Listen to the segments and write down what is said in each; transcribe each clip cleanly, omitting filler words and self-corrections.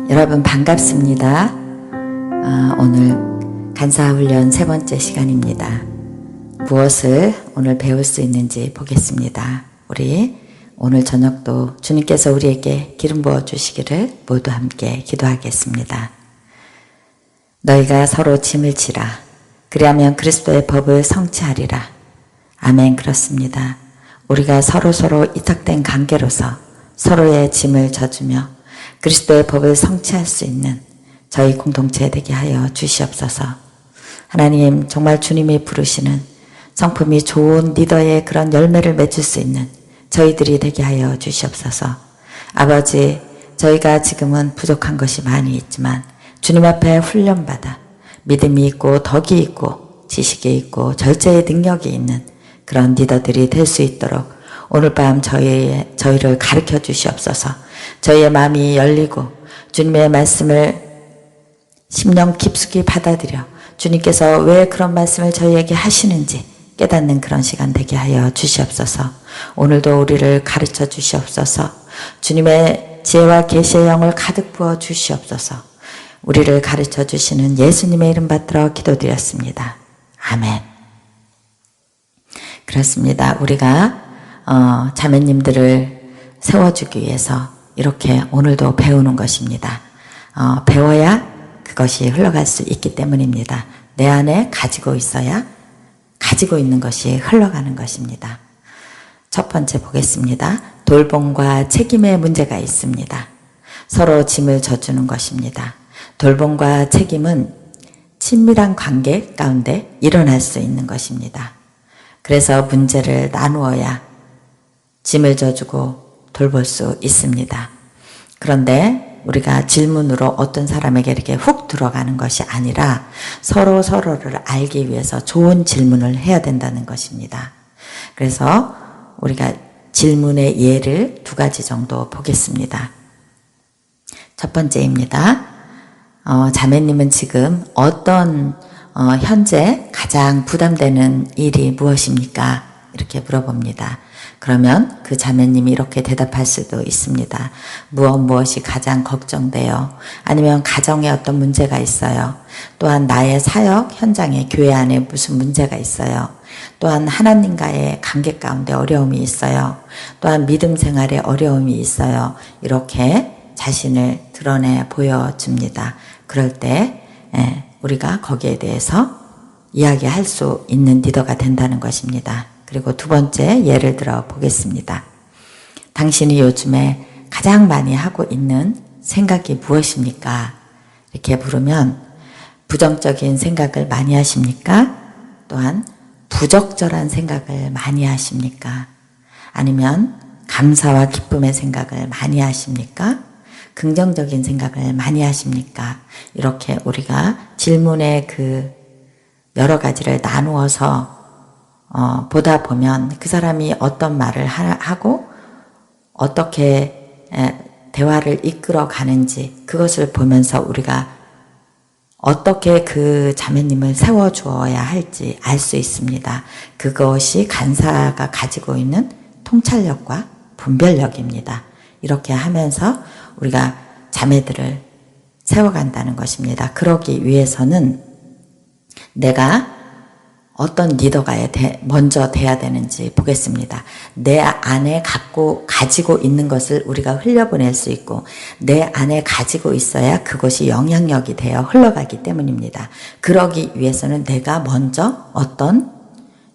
여러분 반갑습니다. 오늘 간사훈련 세 번째 시간입니다. 무엇을 오늘 배울 수 있는지 보겠습니다. 우리 오늘 저녁도 주님께서 우리에게 기름 부어 주시기를 모두 함께 기도하겠습니다. 너희가 서로 짐을 지라. 그리하면 그리스도의 법을 성취하리라. 아멘. 그렇습니다. 우리가 서로 이탁된 관계로서 서로의 짐을 져주며 그리스도의 법을 성취할 수 있는 저희 공동체 되게 하여 주시옵소서. 하나님, 정말 주님이 부르시는 성품이 좋은 리더의 그런 열매를 맺을 수 있는 저희들이 되게 하여 주시옵소서. 아버지, 저희가 지금은 부족한 것이 많이 있지만 주님 앞에 훈련받아 믿음이 있고 덕이 있고 지식이 있고 절제의 능력이 있는 그런 리더들이 될 수 있도록 오늘 밤 저희를 가르쳐 주시옵소서. 저희의 마음이 열리고 주님의 말씀을 심령 깊숙이 받아들여 주님께서 왜 그런 말씀을 저희에게 하시는지 깨닫는 그런 시간 되게 하여 주시옵소서. 오늘도 우리를 가르쳐 주시옵소서. 주님의 지혜와 계시의 영을 가득 부어 주시옵소서. 우리를 가르쳐 주시는 예수님의 이름 받들어 기도드렸습니다. 아멘. 그렇습니다. 우리가 자매님들을 세워주기 위해서 이렇게 오늘도 배우는 것입니다. 배워야 그것이 흘러갈 수 있기 때문입니다. 내 안에 가지고 있어야 가지고 있는 것이 흘러가는 것입니다. 첫 번째 보겠습니다. 돌봄과 책임의 문제가 있습니다. 서로 짐을 져주는 것입니다. 돌봄과 책임은 친밀한 관계 가운데 일어날 수 있는 것입니다. 그래서 문제를 나누어야 짐을 져주고 돌볼 수 있습니다. 그런데 우리가 질문으로 어떤 사람에게 이렇게 훅 들어가는 것이 아니라 서로를 알기 위해서 좋은 질문을 해야 된다는 것입니다. 그래서 우리가 질문의 예를 두 가지 정도 보겠습니다. 첫 번째입니다. 자매님은 지금 어떤 현재 가장 부담되는 일이 무엇입니까? 이렇게 물어봅니다. 그러면 그 자매님이 이렇게 대답할 수도 있습니다. 무엇이 가장 걱정돼요? 아니면 가정에 어떤 문제가 있어요? 또한 나의 사역 현장에 교회 안에 무슨 문제가 있어요? 또한 하나님과의 관계 가운데 어려움이 있어요. 또한 믿음 생활에 어려움이 있어요. 이렇게 자신을 드러내 보여줍니다. 그럴 때 우리가 거기에 대해서 이야기할 수 있는 리더가 된다는 것입니다. 그리고 두 번째 예를 들어 보겠습니다. 당신이 요즘에 가장 많이 하고 있는 생각이 무엇입니까? 이렇게 물으면 부정적인 생각을 많이 하십니까? 또한 부적절한 생각을 많이 하십니까? 아니면 감사와 기쁨의 생각을 많이 하십니까? 긍정적인 생각을 많이 하십니까? 이렇게 우리가 질문의 그 여러 가지를 나누어서 보다 보면 그 사람이 어떤 말을 하고 어떻게 대화를 이끌어 가는지 그것을 보면서 우리가 어떻게 그 자매님을 세워주어야 할지 알 수 있습니다. 그것이 간사가 가지고 있는 통찰력과 분별력입니다. 이렇게 하면서 우리가 자매들을 세워간다는 것입니다. 그러기 위해서는 내가 어떤 리더가 먼저 돼야 되는지 보겠습니다. 내 안에 가지고 있는 것을 우리가 흘려보낼 수 있고 내 안에 가지고 있어야 그것이 영향력이 되어 흘러가기 때문입니다. 그러기 위해서는 내가 먼저 어떤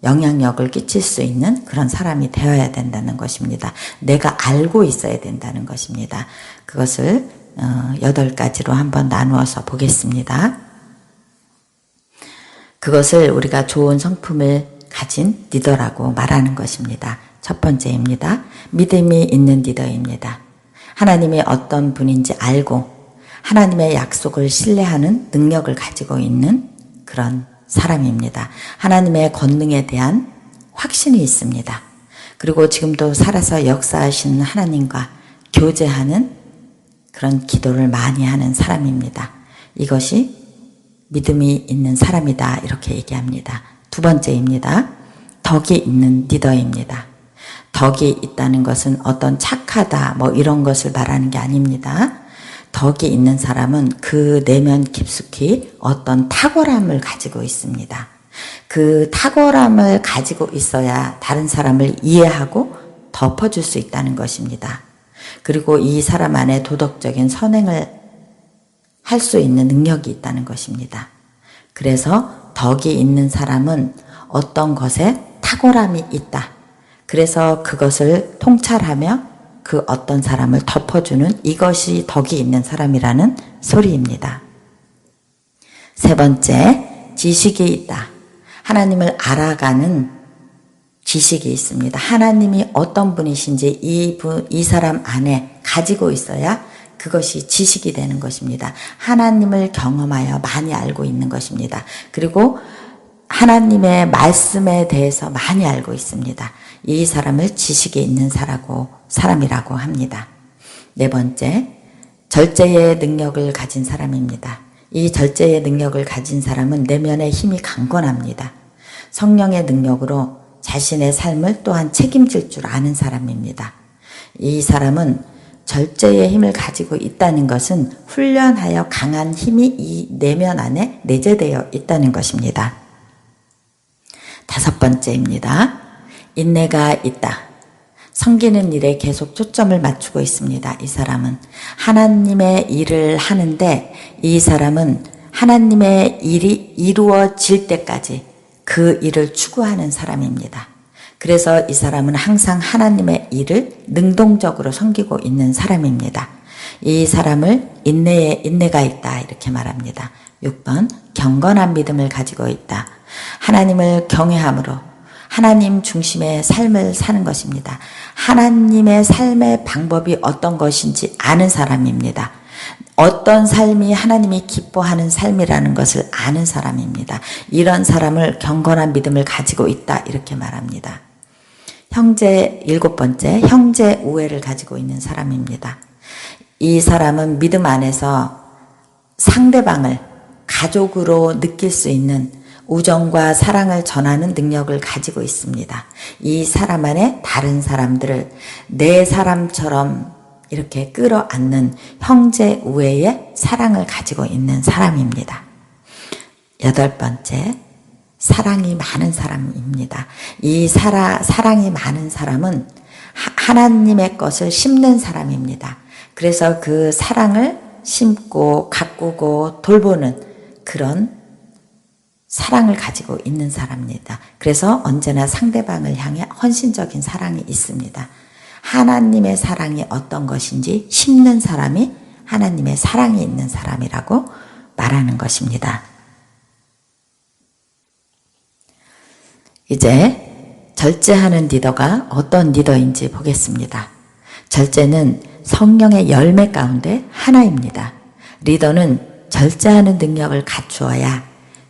영향력을 끼칠 수 있는 그런 사람이 되어야 된다는 것입니다. 내가 알고 있어야 된다는 것입니다. 그것을 8가지로 한번 나누어서 보겠습니다. 그것을 우리가 좋은 성품을 가진 리더라고 말하는 것입니다. 첫 번째입니다. 믿음이 있는 리더입니다. 하나님이 어떤 분인지 알고 하나님의 약속을 신뢰하는 능력을 가지고 있는 그런 사람입니다. 하나님의 권능에 대한 확신이 있습니다. 그리고 지금도 살아서 역사하시는 하나님과 교제하는 그런 기도를 많이 하는 사람입니다. 이것이 믿음이 있는 사람이다 이렇게 얘기합니다. 두 번째입니다. 덕이 있는 리더입니다. 덕이 있다는 것은 어떤 착하다 이런 것을 말하는 게 아닙니다. 덕이 있는 사람은 그 내면 깊숙이 어떤 탁월함을 가지고 있습니다. 그 탁월함을 가지고 있어야 다른 사람을 이해하고 덮어줄 수 있다는 것입니다. 그리고 이 사람 안에 도덕적인 선행을 할 수 있는 능력이 있다는 것입니다. 그래서 덕이 있는 사람은 어떤 것에 탁월함이 있다. 그래서 그것을 통찰하며 그 어떤 사람을 덮어주는 이것이 덕이 있는 사람이라는 소리입니다. 세 번째, 지식이 있다. 하나님을 알아가는 지식이 있습니다. 하나님이 어떤 분이신지 이 사람 안에 가지고 있어야 그것이 지식이 되는 것입니다. 하나님을 경험하여 많이 알고 있는 것입니다. 그리고 하나님의 말씀에 대해서 많이 알고 있습니다. 이 사람을 지식이 있는 사람이라고 합니다. 네 번째, 절제의 능력을 가진 사람입니다. 이 절제의 능력을 가진 사람은 내면의 힘이 강건합니다. 성령의 능력으로 자신의 삶을 또한 책임질 줄 아는 사람입니다. 이 사람은 절제의 힘을 가지고 있다는 것은 훈련하여 강한 힘이 이 내면 안에 내재되어 있다는 것입니다. 다섯 번째입니다. 인내가 있다. 섬기는 일에 계속 초점을 맞추고 있습니다. 이 사람은 하나님의 일을 하는데 이 사람은 하나님의 일이 이루어질 때까지 그 일을 추구하는 사람입니다. 그래서 이 사람은 항상 하나님의 일을 능동적으로 섬기고 있는 사람입니다. 이 사람을 인내가 있다 이렇게 말합니다. 6번, 경건한 믿음을 가지고 있다. 하나님을 경외함으로 하나님 중심의 삶을 사는 것입니다. 하나님의 삶의 방법이 어떤 것인지 아는 사람입니다. 어떤 삶이 하나님이 기뻐하는 삶이라는 것을 아는 사람입니다. 이런 사람을 경건한 믿음을 가지고 있다 이렇게 말합니다. 일곱 번째, 형제 우애를 가지고 있는 사람입니다. 이 사람은 믿음 안에서 상대방을 가족으로 느낄 수 있는 우정과 사랑을 전하는 능력을 가지고 있습니다. 이 사람 안에 다른 사람들을 내 사람처럼 이렇게 끌어안는 형제 우애의 사랑을 가지고 있는 사람입니다. 여덟 번째, 사랑이 많은 사람입니다. 이 사랑이 많은 사람은 하나님의 것을 심는 사람입니다. 그래서 그 사랑을 심고 가꾸고 돌보는 그런 사랑을 가지고 있는 사람입니다. 그래서 언제나 상대방을 향해 헌신적인 사랑이 있습니다. 하나님의 사랑이 어떤 것인지 심는 사람이 하나님의 사랑이 있는 사람이라고 말하는 것입니다. 이제 절제하는 리더가 어떤 리더인지 보겠습니다. 절제는 성령의 열매 가운데 하나입니다. 리더는 절제하는 능력을 갖추어야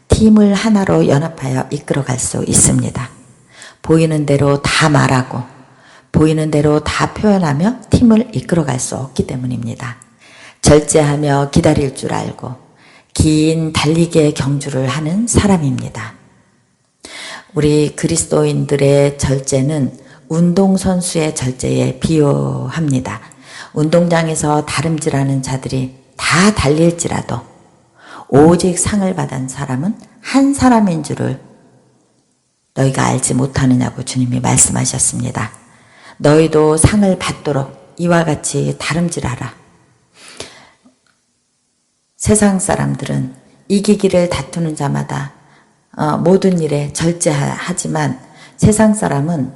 팀을 하나로 연합하여 이끌어갈 수 있습니다. 보이는 대로 다 말하고 보이는 대로 다 표현하며 팀을 이끌어갈 수 없기 때문입니다. 절제하며 기다릴 줄 알고 긴 달리기의 경주를 하는 사람입니다. 우리 그리스도인들의 절제는 운동선수의 절제에 비유합니다. 운동장에서 다름질하는 자들이 다 달릴지라도 오직 상을 받은 사람은 한 사람인 줄을 너희가 알지 못하느냐고 주님이 말씀하셨습니다. 너희도 상을 받도록 이와 같이 다름질하라. 세상 사람들은 이기기를 다투는 자마다 모든 일에 절제하지만 세상 사람은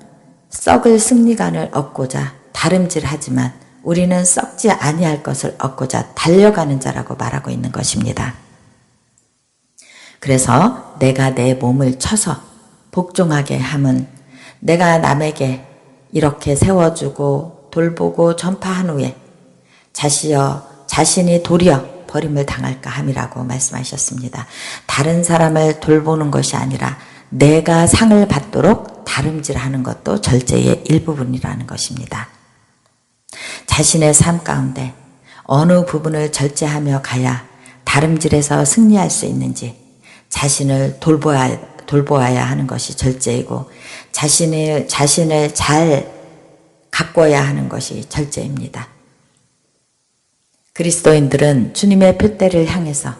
썩을 승리관을 얻고자 다름질하지만 우리는 썩지 아니할 것을 얻고자 달려가는 자라고 말하고 있는 것입니다. 그래서 내가 내 몸을 쳐서 복종하게 함은 내가 남에게 이렇게 세워주고 돌보고 전파한 후에 자신이 도리어 버림을 당할까 함이라고 말씀하셨습니다. 다른 사람을 돌보는 것이 아니라 내가 상을 받도록 다름질하는 것도 절제의 일부분이라는 것입니다. 자신의 삶 가운데 어느 부분을 절제하며 가야 다름질에서 승리할 수 있는지 자신을 돌보아야 하는 것이 절제이고 자신을 잘 가꿔야 하는 것이 절제입니다. 그리스도인들은 주님의 표대를 향해서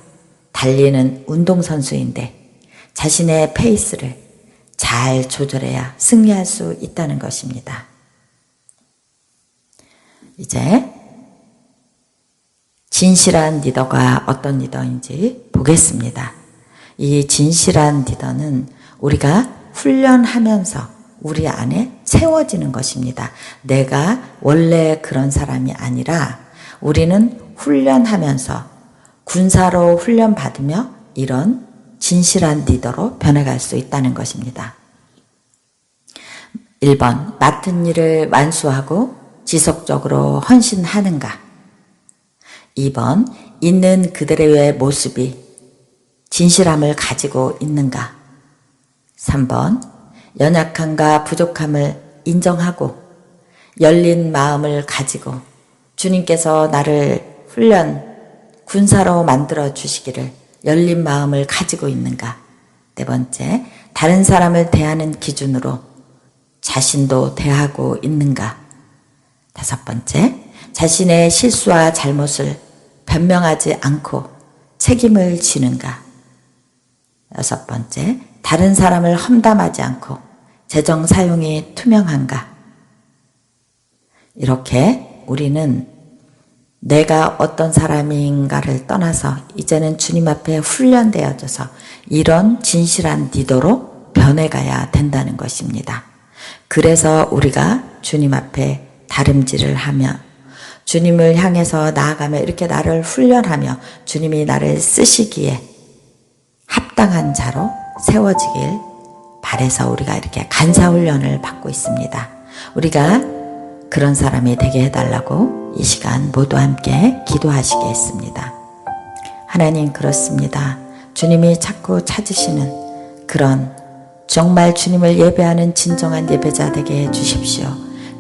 달리는 운동선수인데 자신의 페이스를 잘 조절해야 승리할 수 있다는 것입니다. 이제 진실한 리더가 어떤 리더인지 보겠습니다. 이 진실한 리더는 우리가 훈련하면서 우리 안에 채워지는 것입니다. 내가 원래 그런 사람이 아니라 우리는 훈련하면서 군사로 훈련받으며 이런 진실한 리더로 변해갈 수 있다는 것입니다. 1번, 맡은 일을 완수하고 지속적으로 헌신하는가? 2번, 있는 그들의 모습이 진실함을 가지고 있는가? 3번, 연약함과 부족함을 인정하고 열린 마음을 가지고 주님께서 나를 군사로 만들어 주시기를 열린 마음을 가지고 있는가? 4번째, 다른 사람을 대하는 기준으로 자신도 대하고 있는가? 5번째, 자신의 실수와 잘못을 변명하지 않고 책임을 지는가? 6번째, 다른 사람을 험담하지 않고 재정 사용이 투명한가? 이렇게 우리는 내가 어떤 사람인가를 떠나서 이제는 주님 앞에 훈련되어져서 이런 진실한 리더로 변해가야 된다는 것입니다. 그래서 우리가 주님 앞에 다름질을 하며 주님을 향해서 나아가며 이렇게 나를 훈련하며 주님이 나를 쓰시기에 합당한 자로 세워지길 바라서 우리가 이렇게 간사훈련을 받고 있습니다. 우리가 그런 사람이 되게 해달라고 이 시간 모두 함께 기도하시겠습니다. 하나님, 그렇습니다. 주님이 자꾸 찾으시는 그런 정말 주님을 예배하는 진정한 예배자 되게 해주십시오.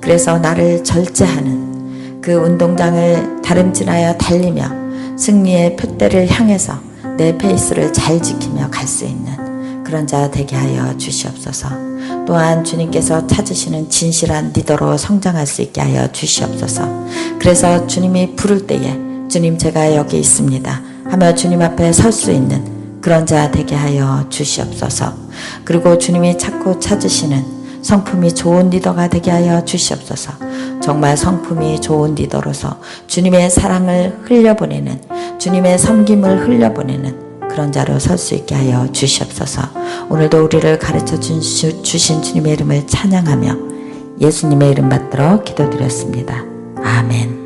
그래서 나를 절제하는 그 운동장을 다름질하여 달리며 승리의 표대를 향해서 내 페이스를 잘 지키며 갈 수 있는 그런 자 되게 하여 주시옵소서. 또한 주님께서 찾으시는 진실한 리더로 성장할 수 있게 하여 주시옵소서. 그래서 주님이 부를 때에 주님 제가 여기 있습니다 하며 주님 앞에 설 수 있는 그런 자 되게 하여 주시옵소서. 그리고 주님이 자꾸 찾으시는 성품이 좋은 리더가 되게 하여 주시옵소서. 정말 성품이 좋은 리더로서 주님의 사랑을 흘려보내는, 주님의 섬김을 흘려보내는 그런 자로 설 수 있게 하여 주시옵소서. 오늘도 우리를 가르쳐 주신 주님의 이름을 찬양하며 예수님의 이름 받들어 기도드렸습니다. 아멘.